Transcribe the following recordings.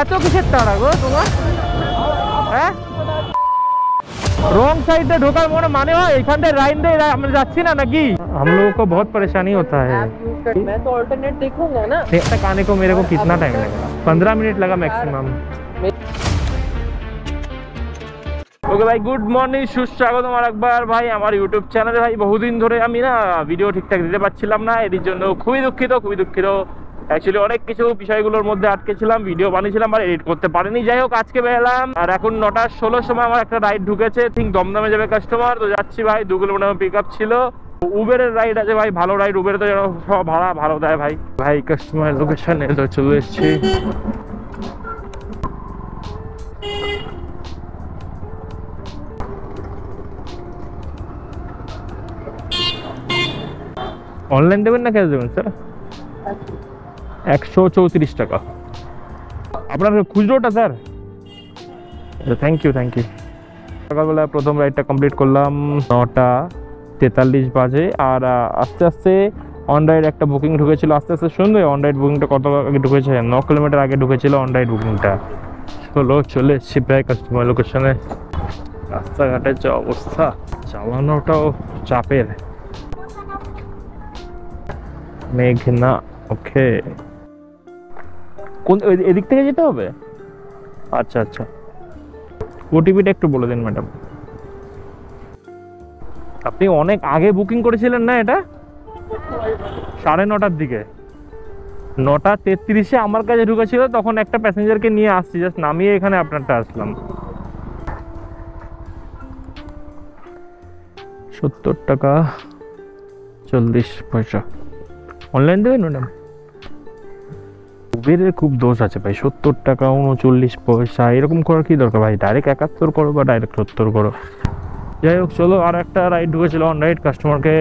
এত কিসের তাড়া গো তোমার? হ্যাঁ, रॉन्ग साइड से ढोकर मोड़ माने हो एखान से राइन दे हम जाच्छी ना नकी। हम लोगों को बहुत परेशानी होता है। मैं तो अल्टरनेट देखूंगा ना। तक आने को मेरे को कितना टाइम लगेगा? 15 मिनट लगा मैक्सिमम। ओके भाई, गुड मॉर्निंग, सुस्वागत আরেকবার ভাই আমার ইউটিউব চ্যানেলে। ভাই বহুদিন ধরে আমি না ভিডিও ঠিকঠাক দিতে পারছিলাম না, এর জন্য খুবই দুঃখিত। অ্যাকচুয়ালি অনেক কিছু বিষয়গুলোর মধ্যে আটকে ছিলাম, ভিডিও বানিয়েছিলাম আর এডিট করতে পারিনি। যাই হোক, আজকে বেরোলাম আর এখন 9:16 সময় আমার একটা রাইড ঢুকেছে, ঠিক দমদমে যাবে কাস্টমার। তো যাচ্ছি ভাই, 2 কিলোমিটার পিক আপ ছিল। উবেরের রাইড আছে ভাই, ভালো রাইড। উবেরে তো সব ভাড়া ভালো দেয় ভাই। ভাই কাস্টমার লোকেশনে তো চলে এসেছি। অনলাইন দেবেন না ক্যাশ দেবেন স্যার? 134 টাকা। আপনার খুচরোটা স্যার? Thank you. সকালবেলা প্রথম রাইডটা কমপ্লিট করলাম, 9:43 বাজে। আর আস্তে আস্তে অন রাইড একটা বুকিং ঢুকেছিল। আস্তে শুনবে অন রাইড বুকিংটা কত আগে ঢুকেছে? 9 কিলোমিটার আগে ঢুকেছিল অন রাইড বুকিংটা। চলে এসছি প্রায় কাস্টমার লোকেশনে। রাস্তাঘাটের যে অবস্থা, চালানোটাও চাপের। মেঘনা, ওকে। কোন এদিক থেকে যেতে হবে? আচ্ছা, ওটিপিটা একটু বলে দিন ম্যাডাম। আপনি অনেক আগে বুকিং করেছিলেন না এটা? 9:30টার দিকে। 9:33-এ আমার কাছে ঢুকেছিল, তখন একটা প্যাসেঞ্জারকে নিয়ে আসছি, জাস্ট নামিয়ে এখানে আপনারটা আসলাম। 70 টাকা 40 পয়সা। অনলাইন দেবেন ম্যাডাম? উবেরের খুব দোষ আছে ভাই, 70 টাকা 39 পয়সা এরকম করার কি দরকার ভাই? ডাইরেক্ট 71 করো বা ডাইরেক্ট 70 করো। যাই হোক, চলো। আর একটা রাইড ঢুকেছিল অন রাইড, কাস্টমারকে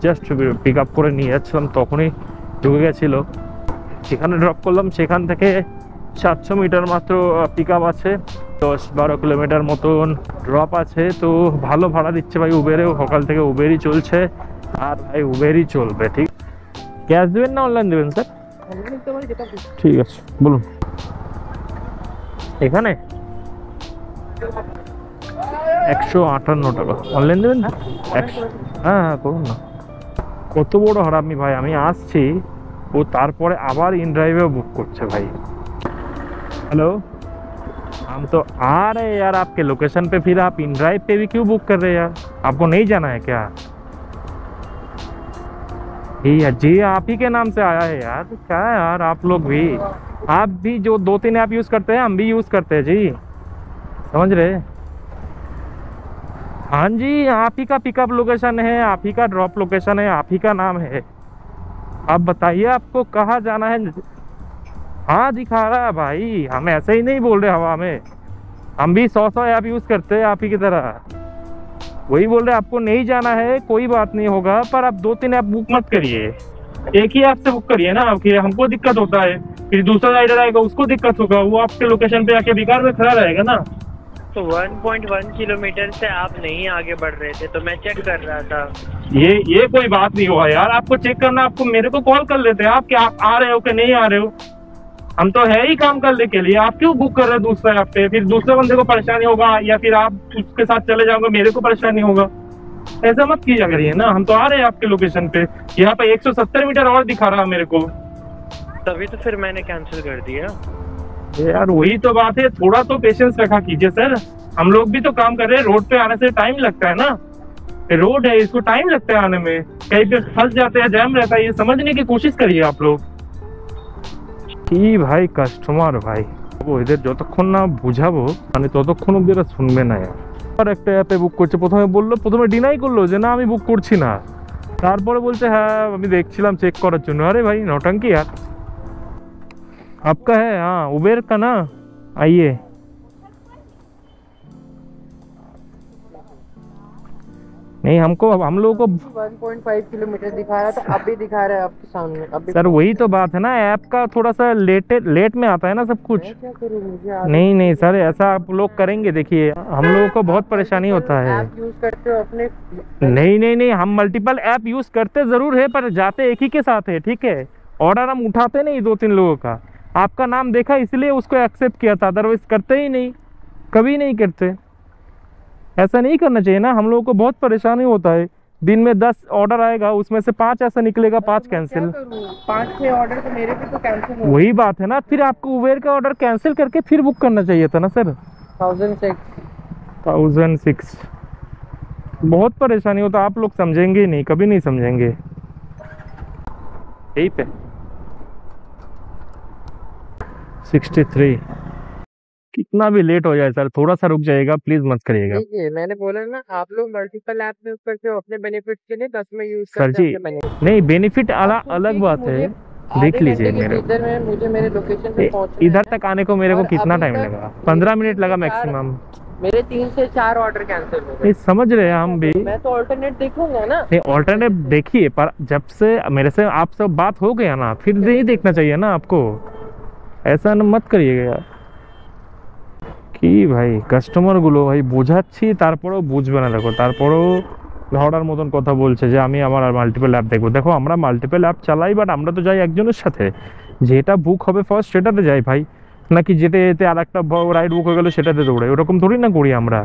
জাস্ট পিক আপ করে নিয়ে যাচ্ছিলাম, তখনই ঢুকে গেছিলো। যেখানে ড্রপ করলাম সেখান থেকে 700 মিটার মাত্র পিক আপ আছে, 10-12 কিলোমিটার মতন ড্রপ আছে। তো ভালো ভাড়া দিচ্ছে ভাই উবেরেও, সকাল থেকে উবেরই চলছে। আর ভাই উবেরই চলবে, ঠিক। ক্যাশ দেবেন না অনলাইন দেবেন স্যার? ঠিক আছে, বলুন। এখানে 158 টাকা। অনলাইন দেবেন? হ্যাঁ করুন না। কত বড় হারামি ভাই, আমি আসছি ও তারপরে আবার इन ड्राइवे बुक করছে ভাই। हेलो, हम तो आ रहे हैं यार आपके लोकेशन पे, फिर आप इन ड्राइव पे भी क्यों बुक कर रहे हैं यार? आपको नहीं जाना है क्या? जी आप ही के नाम से आया है यार। क्या है यार, आप लोग भी, आप भी जो 2-3 ऐप यूज करते हैं हम भी यूज करते हैं जी, समझ रहे? हाँ जी, आप ही का पिकअप लोकेशन है, आप ही का ड्रॉप लोकेशन है, आप ही का नाम है। आप बताइए आपको कहाँ जाना है। हाँ दिखा रहा है भाई, हम ऐसे ही नहीं बोल रहे हवा में, हम भी 100 ऐप यूज करते हैं आप ही की तरह। वही बोल रहे आपको नहीं जाना है, कोई बात नहीं होगा, पर आप 2-3 ऐप बुक मत करिए, एक ही ऐप से बुक करिए ना। कि हमको दिक्कत होता है, फिर दूसरा राइडर आएगा उसको दिक्कत होगा, वो आपके लोकेशन पे आके बेकार में खड़ा रहेगा ना। तो 1.1 किलोमीटर से आप नहीं आगे बढ़ रहे थे, तो मैं चेक कर रहा था। ये कोई बात नहीं हुआ यार, आपको चेक करना, आपको मेरे को कॉल कर लेते हैं आप, कि आप आ रहे हो कि नहीं आ रहे हो। हम तो है ही काम करने के लिए, आप क्यों बुक कर रहे हैं दूसरा ऐप पे? फिर दूसरे बंदे को परेशानी होगा, या फिर आप उसके साथ चले जाओगे, मेरे को परेशानी होगा। ऐसा मत किया करिए ना, हम तो आ रहे हैं आपके लोकेशन पे। यहाँ पे 170 मीटर और दिखा रहा है मेरे को, तभी तो फिर मैंने कैंसिल कर दिया। यार वही तो बात है, थोड़ा तो पेशेंस रखा कीजिए सर। हम लोग भी तो काम कर रहे हैं, रोड पे आने से टाइम लगता है ना, रोड है इसको टाइम लगता है आने में, कहीं पे फंस जाते हैं, जैम रहता है, ये समझने की कोशिश करिए आप लोग। কি ভাই কাস্টমার ভাই, এদের যতক্ষণ না বুঝাবো মানে ততক্ষণ অব্দি এরা শুনবে না। আর একটা অ্যাপে বুক করছে, প্রথমে ডিনাই করলো যে না আমি বুক করছি না, তারপরে বলছে হ্যাঁ আমি দেখছিলাম চেক করার জন্য। আরে ভাই নौटंकी यार। आपका है? हाँ उबेर का ना, आइए। नहीं हमको, हम लोगों को 1.5 किलोमीटर दिखा रहा था, अब भी दिखा रहा है आपके सामने। अब सर वही तो बात है ना, ऐप का थोड़ा सा लेट में आता है ना सब कुछ। क्या करूं, मुझे नहीं सर, ऐसा आप लोग करेंगे, देखिए हम लोगों को बहुत परेशानी होता है। ऐप यूज करते हो अपने? नहीं, हम मल्टीपल ऐप यूज करते जरूर है, पर जाते एक ही के साथ है, ठीक है। ऑर्डर हम उठाते नहीं 2-3 लोगों का, आपका नाम देखा इसलिए उसको एक्सेप्ट किया था, अदरवाइज करते ही नहीं, कभी नहीं करते। ऐसा नहीं करना चाहिए ना, हम लोगों को बहुत परेशानी होता है। दिन में 10 ऑर्डर आएगा, उसमें से 5 ऐसा निकलेगा, 5 कैंसिल। 5-6 ऑर्डर तो मेरे भी तो कैंसिल हो। वही बात है ना, फिर आपको उबेर का ऑर्डर कैंसिल करके फिर बुक करना चाहिए था ना सर। 1006 बहुत परेशानी होता, आप लोग समझेंगे ही नहीं, कभी नहीं समझेंगे। यही पे 63 कितना भी लेट हो जाए सर, थोड़ा सा रुक जाइएगा, प्लीज मत करिएगा। देखिए मैंने बोला ना, आप लोग मल्टीपल ऐप यूज करते हो अपने बेनिफिट के लिए, 10 में यूज सर करते जी हो अपने benefit। नहीं, बेनिफिट अलग बात है। देख लीजिए मेरे मुझे मेरे लोकेशन पे पहुंचना इधर है। तक आने को मेरे को और कितना अभी टाइम तक लगा, 15 मिनट लगा 3 से 4 मैक्सिमम। मेरे 3 से 4 ऑर्डर कैंसिल हो गए। ये समझ रहे हैं हम भी। मैं तो अल्टरनेट देखूंगा ना। नहीं ऑल्टरनेटिव देखिए, पर जब से मेरे से आप सब बात हो गया ना, फिर नहीं देखना चाहिए ना आपको, ऐसा ना मत करिएगा यार। কি ভাই কাস্টমারগুলো ভাই বোঝাচ্ছি, তারপরেও বুঝবে না। দেখো তারপরেও ঝড়ার মতন কথা বলছে যে আমি আমার আর মাল্টিপল অ্যাপ দেখবো। দেখো আমরা মাল্টিপল অ্যাপ চালাই, বাট আমরা তো যাই একজনের সাথে, যেটা বুক হবে ফার্স্ট সেটাতে যাই ভাই, নাকি যেতে যেতে আর একটা রাইড বুক হয়ে গেলো সেটাতে দৌড়াই, ওরকম থোড়ি না করি আমরা।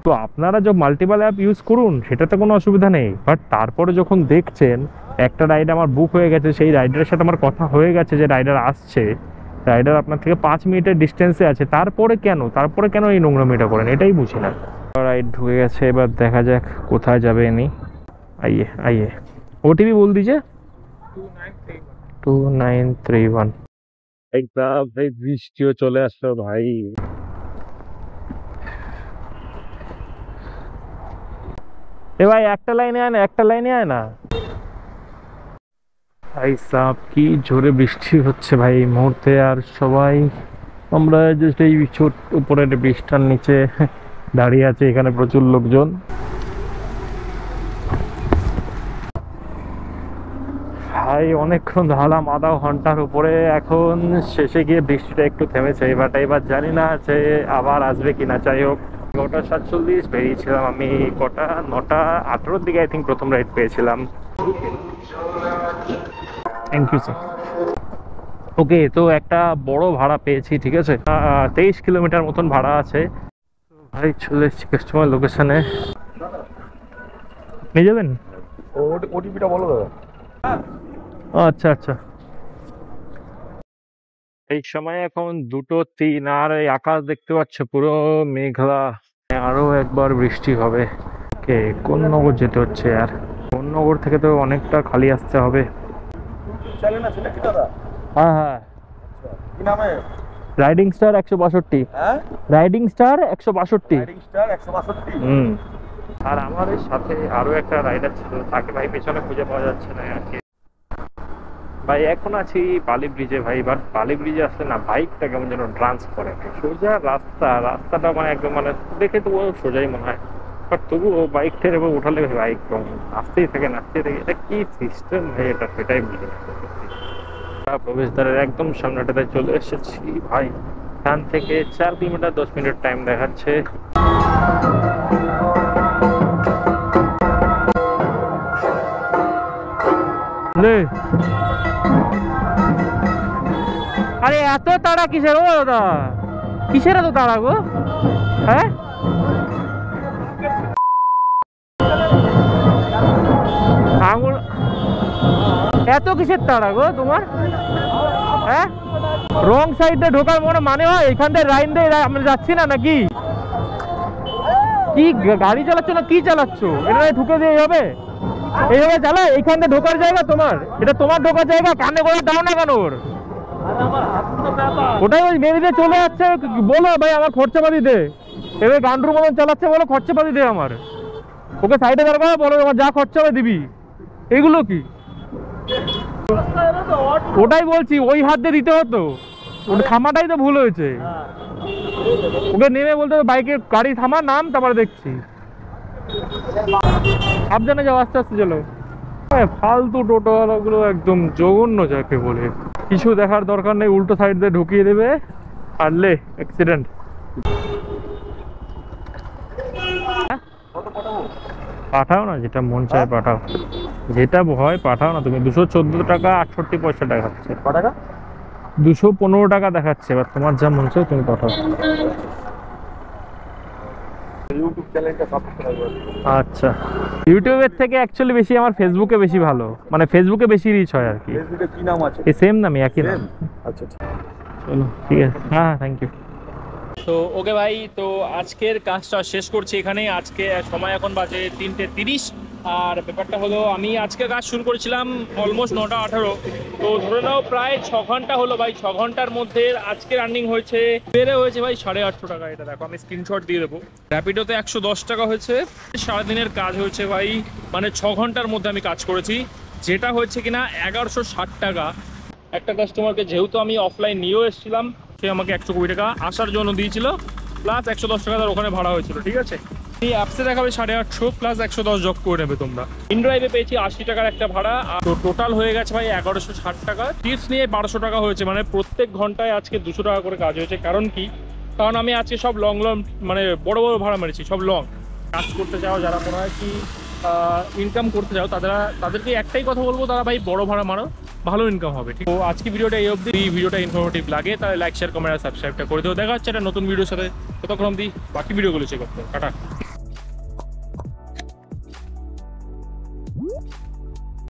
তো আপনারা যে মাল্টিপল অ্যাপ ইউজ করুন, সেটাতে কোনো অসুবিধা নেই, বাট তারপরে যখন দেখছেন একটা রাইড আমার বুক হয়ে গেছে, সেই রাইডারের সাথে আমার কথা হয়ে গেছে যে রাইডার আসছে, রাইডার আপনার থেকে 5 মিনিটের ডিস্টেন্সে আছে, তারপরে কেন এই নোংরামিটা করেন, এটাই বুঝি না। রাইড ঢুকে গেছে, এবার দেখা যাক কোথায় যাবে ইনি। आइए आइए ओटीपी बोल दीजिए 2931। একদম ভাই বৃষ্টিও চলে আসলো ভাই। এ ভাই একটা লাইনে আয় না ভাই সাহেব, কি জোরে বৃষ্টি হচ্ছে ভাই এই মুহূর্তে। আর সবাই আমরা জাস্ট এই ছোট উপরের বৃষ্টির নিচে দাঁড়িয়ে আছে, এখানে প্রচুর লোকজন। ভাই অনেকক্ষণ দাঁড়ালাম, আধা ঘন্টার উপরে, এখন শেষে গিয়ে বৃষ্টিটা একটু থেমেছে। এবার জানি না যে আবার আসবে কিনা। যাই হোক 9:47 বেরিয়েছিলাম আমি, 9:18 দিকে আই থিঙ্ক প্রথম রাইড পেয়েছিলাম। Thank you sir. ওকে, তো একটা বড় ভাড়া পেয়েছি, ঠিক আছে, 23 কিলোমিটার মতন ভাড়া আছে। ভাই চলে এসেছি কাস্টমার লোকেশনে। নিয়ে যাবেন? ওটিপিটা বলো দাদা। আচ্ছা আচ্ছা। এই সময় এখন 2:03, আর এই আকাশ দেখতে পাচ্ছ পুরো মেঘলা। আরো একবার বৃষ্টি হবে। কে কোন নগর যেতে হচ্ছে আর, কোন নগর থেকে তো অনেকটা খালি আসতে হবে। চলে না সেটা কি দাদা? হ্যাঁ হ্যাঁ, কি নামে? Riding star 162। হ্যাঁ, রাইডিং স্টার 162। Riding star 162। আর আমাদের সাথে আরো একটা রাইডার ছিল, তাকে ভাই পেছনে খুঁজে পাওয়া যাচ্ছে না আর কি। ভাই এখন আছি বালি ব্রিজে ভাই, বাট বালি ব্রিজে আসলে না বাইকটা কেমন যেন ট্রান্স করে। সোজা রাস্তাটা মানে একদম মানে দেখে তো সোজাই মনে হয়, বাট তবুও বাইক ঠেলে উঠালে বাইক নাচতেই থাকে। এটা কি সিস্টেম ভাই, এটা সেটাই বুঝি না। প্রবেশদ্বারের একদম সামনেটাতে চলে এসেছি ভাই, এখান থেকে 4 কিলোমিটার 10 মিনিট টাইম দেখাচ্ছে। আরে এত তাড়া কিসের ও দাদা, কিসের এত তাড়া গো? হ্যাঁ আঙুল এত কিসের তাড়া গো তোমার? হ্যাঁ রং সাইডে ঢোকার মানে হয়? এখান থেকে লাইন দিয়ে আমরা যাচ্ছি না নাকি? কি গাড়ি চালাচ্ছ না কি চালাচ্ছ? এটা ঢুকে দিয়ে হবে এইভাবে চালা? এইখান থেকে ঢোকার জায়গা তোমার, এটা তোমার ঢোকার জায়গা, কানে করে দাও না কেন ওর? ওটাই ওই মেরে দিয়ে চলে যাচ্ছে। বলো ভাই আমার খরচাপাতি দে, এবার গান্ডুর মতন চালাচ্ছে, বলো খরচাপাতি দে আমার। ওকে সাইডে দরকার, বলো আমার যা খরচা হবে দিবি। এগুলো কি? ওটাই বলছি, ওই হাত দিয়ে দিতে হতো, ওটা থামাটাই তো ভুল হয়েছে। ওকে নেমে বলতে বাইকে গাড়ি থামা, নাম, তারপরে দেখছি। সাবধানে যাও, আস্তে আস্তে চলো। ফালতু টোটোওয়ালাগুলো একদম জঘন্য যাকে বলে, কিছু দেখার দরকার নেই, উল্টো সাইড দিয়ে ঢুকিয়ে দেবে, পারলে অ্যাক্সিডেন্ট। পাঠাও না, যেটা মন চায় পাঠাও, যেটা ভয় পাঠাও না তুমি। 214 টাকা 68 পয়সা দেখাচ্ছে। 215 টাকা দেখাচ্ছে, এবার তোমার যা মন চায় তুমি পাঠাও। ইউটিউব চ্যানেলটা সাবস্ক্রাইব করো। আচ্ছা, ইউটিউবের থেকে অ্যাকচুয়ালি বেশি আমার ফেসবুকে বেশি ভালো, মানে ফেসবুকে বেশি রিচ হয় আর কি। ফেসবুকে কি নাম আছে? এই সেম নামই, একই নাম। Same? আচ্ছা আচ্ছা। চলো ঠিক আছে, হ্যাঁ থ্যাংক ইউ। তো ওকে ভাই, তো আজকের কাজটা শেষ করছি এখানে। আজকে সময় এখন বাজে 3:30, আর ব্যাপারটা হলো আমি আজকে কাজ শুরু করেছিলাম অলমোস্ট 9:18, তো ধরে নাও প্রায় 6 ঘন্টা হলো ভাই। 6 ঘন্টার মধ্যে আজকে রানিং হয়েছে, বেড়ে হয়েছে ভাই 850 টাকা। এটা দেখো আমি স্ক্রিনশট দিয়ে দেবো। র্যাপিডোতে 110 টাকা হয়েছে। সারাদিনের কাজ হয়েছে ভাই, মানে 6 ঘন্টার মধ্যে আমি কাজ করেছি, যেটা হয়েছে কিনা 1160 টাকা। একটা কাস্টমারকে যেহেতু আমি অফলাইন নিয়েও এসেছিলাম, সে আমাকে 120 টাকা আসার জন্য দিয়েছিল, প্লাস 110 টাকা তার ওখানে ভাড়া হয়েছিল, ঠিক আছে। এই অ্যাপসে দেখাবে 850 প্লাস 110 যোগ করে নেবে তোমরা। ইনড্রাইভে পেয়েছি 80 টাকার একটা ভাড়া, আর তো টোটাল হয়ে গেছে ভাই 1160 টাকা। টিপস নিয়ে 1200 টাকা হয়েছে, মানে প্রত্যেক ঘন্টায় আজকে 200 টাকা করে কাজ হয়েছে। কারণ কি, কারণ আমি আজকে সব লং মানে বড় বড় ভাড়া মেরেছি, সব লং। কাজ করতে চাও যারা মনে হয় কি ইনকাম করতে চাও, তাদেরকে একটাই কথা বলবো, তারা ভাই বড় ভাড়া মারো, ভালো ইনকাম হবে। ঠিক, তো আজকে ভিডিওটা এই অবধি। এই ভিডিওটা ইনফরমেটিভ লাগে তাহলে লাইক শেয়ার কমেন্ট আর সাবস্ক্রাইবটা করে দিও। দেখা হচ্ছে একটা নতুন ভিডিওর সাথে, ততক্ষণ অবধি বাকি ভিডিওগুলো চেক করতে। টাটা।